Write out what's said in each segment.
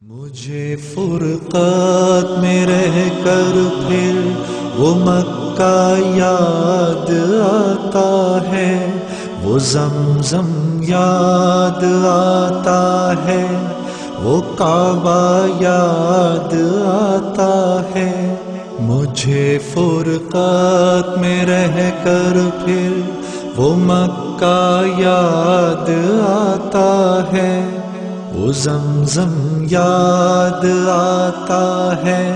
مجھے فرقات میں رہ کر پھر وہ مکہ یاد آتا ہے، وہ زمزم یاد آتا ہے، وہ کعبہ یاد آتا ہے۔ مجھے فرقات میں رہ کر پھر وہ مکہ یاد آتا ہے، وہ زمزم یاد آتا ہے،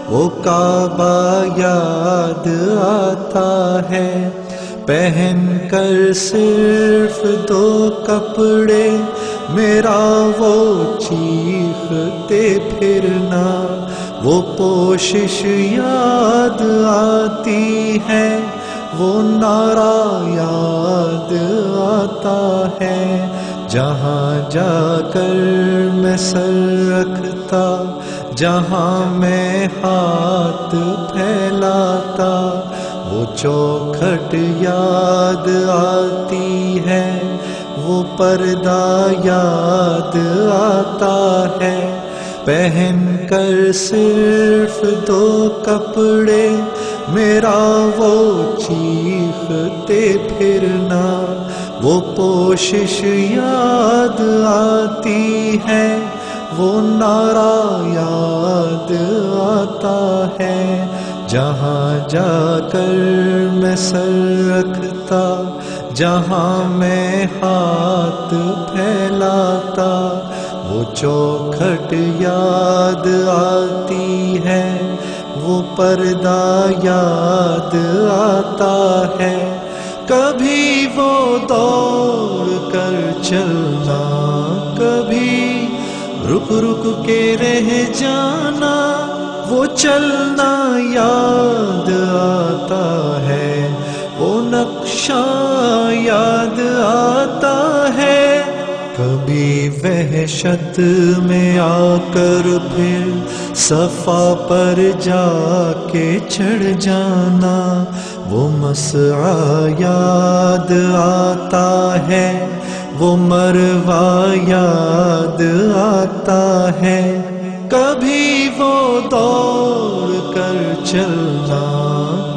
وہ کعبہ یاد آتا ہے۔ پہن کر صرف دو کپڑے میرا وہ چیختے پھرنا، وہ پوشش یاد آتی ہے، وہ نعرہ یاد آتا ہے۔ جہاں جا کر میں سر رکھتا، جہاں میں ہاتھ پھیلاتا، وہ چوکھٹ یاد آتی ہے، وہ پردہ یاد آتا ہے۔ پہن کر صرف دو کپڑے میرا وہ چیختے پھرنا، وہ پوشش یاد آتی ہے، وہ نعرہ یاد آتا ہے۔ جہاں جا کر میں سر رکھتا، جہاں میں ہاتھ پھیلاتا، وہ چوکھٹ یاد آتی ہے، وہ پردہ یاد آتا ہے۔ کبھی وہ دوڑ کر چلنا، کبھی رک رک کے رہ جانا، وہ چلنا یاد آتا ہے، وہ نقشہ یاد آتا ہے۔ کبھی وحشت میں آ کر پھر صفا پر جا کے چڑھ جانا، وہ مسعی یاد آتا ہے، وہ مروہ یاد آتا ہے۔ کبھی وہ دوڑ کر چلنا،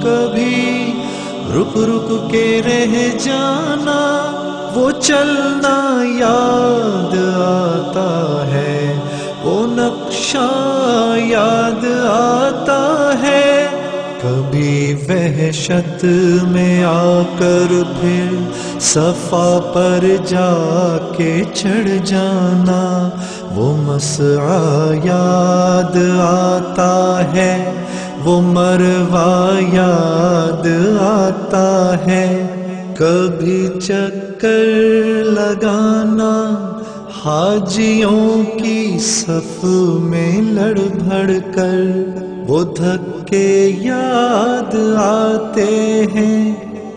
کبھی رک رک کے رہ جانا، وہ چلنا یاد آتا ہے، وہ نقشہ یاد آتا ہے۔ کبھی وحشت میں آ کر پھر صفا پر جا کے چڑھ جانا، وہ مسعی یاد آتا ہے، وہ مروہ یاد آتا ہے۔ کبھی چکر لگانا حاجیوں کی صف میں لڑ بھڑ کر، وہ دھکے یاد آتے ہیں،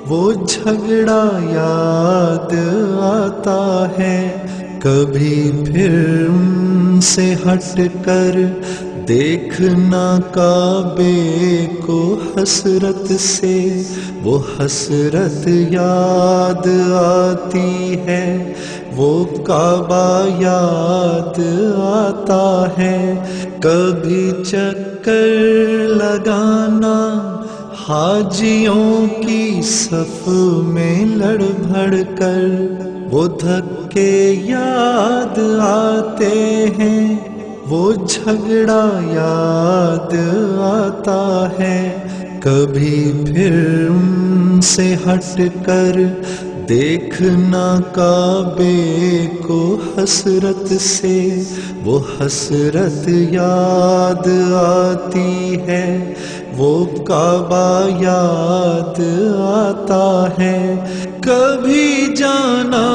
وہ جھگڑا یاد آتا ہے۔ کبھی پھر ان سے ہٹ کر دیکھنا کعبے کو حسرت سے، وہ حسرت یاد آتی ہے، وہ کعبہ یاد آتا ہے۔ کبھی چکر لگانا حاجیوں کی صف میں لڑ بھڑ کر، وہ دھکے یاد آتے ہیں، وہ جھگڑا یاد آتا ہے۔ کبھی پھر ان سے ہٹ کر دیکھنا کعبے کو حسرت سے، وہ حسرت یاد آتی ہے، وہ کعبہ یاد آتا ہے۔ کبھی جانا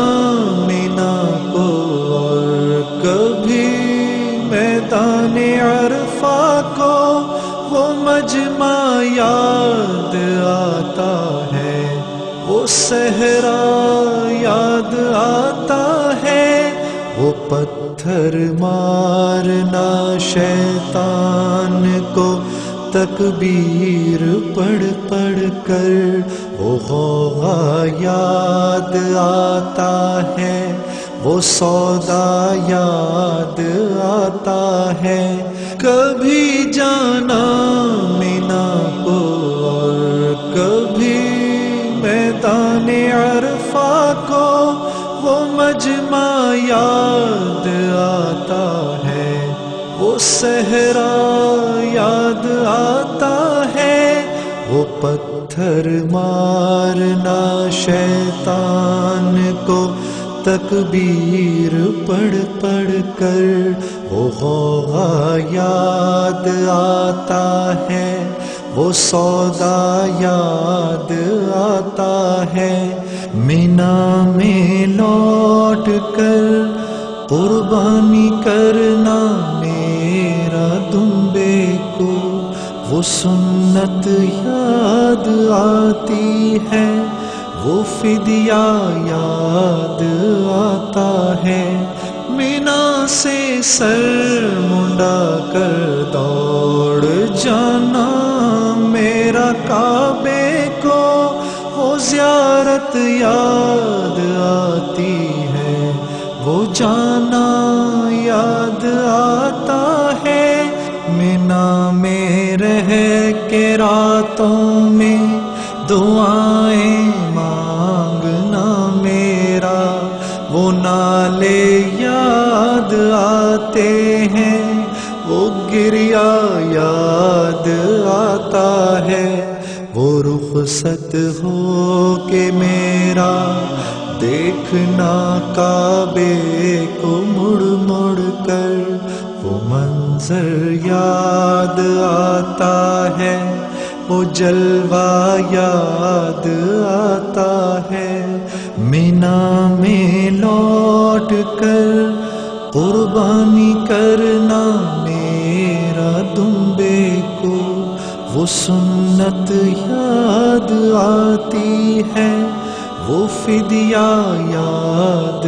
مینا کو اور کبھی میدان عرفہ کو، وہ مجمع یاد آتا ہے، وہ صحرا یاد آتا ہے، وہ پتھر مارنا شیطان کو تکبیر پڑھ پڑھ کر، وہ غوغا یاد آتا ہے، وہ سودا یاد آتا ہے، کبھی جانا مینا کو اور کبھی میدان عرفہ کو، وہ مجمع یاد آتا ہے، وہ صحرا یاد آتا ہے، وہ پتھر مارنا شیطان کو تکبیر پڑھ پڑھ کر، وہ غوغا یاد آتا ہے، وہ سودا یاد آتا ہے، مینا میں لوٹ کر قربانی کرنا میرا دمبے کو، وہ سنت یاد آتی ہے، وہ فدیہ یاد آتا ہے، مینا سے سر منڈا کر دوڑ جانا میرا کعبے کو، وہ زیارت یاد آتی ہے، وہ جانا یاد آتا ہے، مینا میں رہ کے راتوں میں دعائیں مانگنا میرا، وہ نالے یاد آتے ہیں، وہ گریا یاد آتا ہے، وہ رخصت ہو کے میرا دیکھنا کعبے کو مڑ مڑ کر، وہ منظر یاد آتا ہے، وہ جلوہ یاد آتا ہے، مینا میں لوٹ کر قربانی کرنا میرا دمبے کو، وہ سنت یاد آتی ہے، وہ فدیہ یاد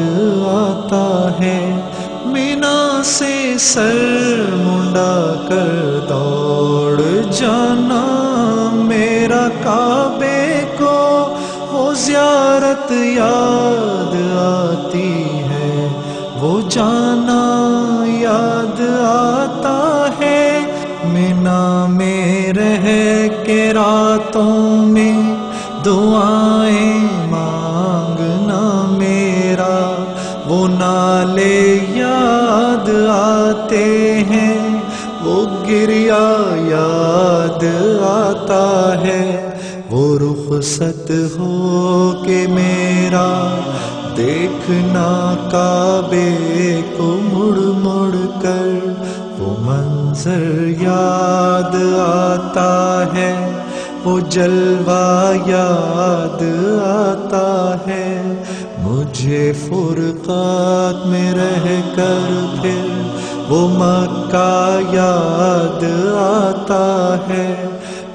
آتا ہے، مینا سے سر منڈا کر دوڑ جانا میرا کعبے کو، وہ زیارت یاد آتی ہے، وہ جانا یاد آتا ہے، مینا میں رہ کے راتوں میں دعائیں مانگنا میرا، وہ نالے یاد آتے ہیں، وہ گریا یاد آتا ہے، وہ رخصت ہو کے میرا دیکھنا کعبے کو مڑ مڑ کر، وہ منظر یاد آتا ہے، وہ جلوہ یاد آتا ہے، مجھے فرقات میں رہ کر پھر وہ مکہ یاد آتا ہے،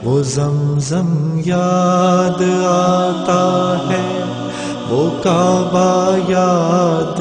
وہ زمزم یاد آتا ہے، وہ کعبہ یاد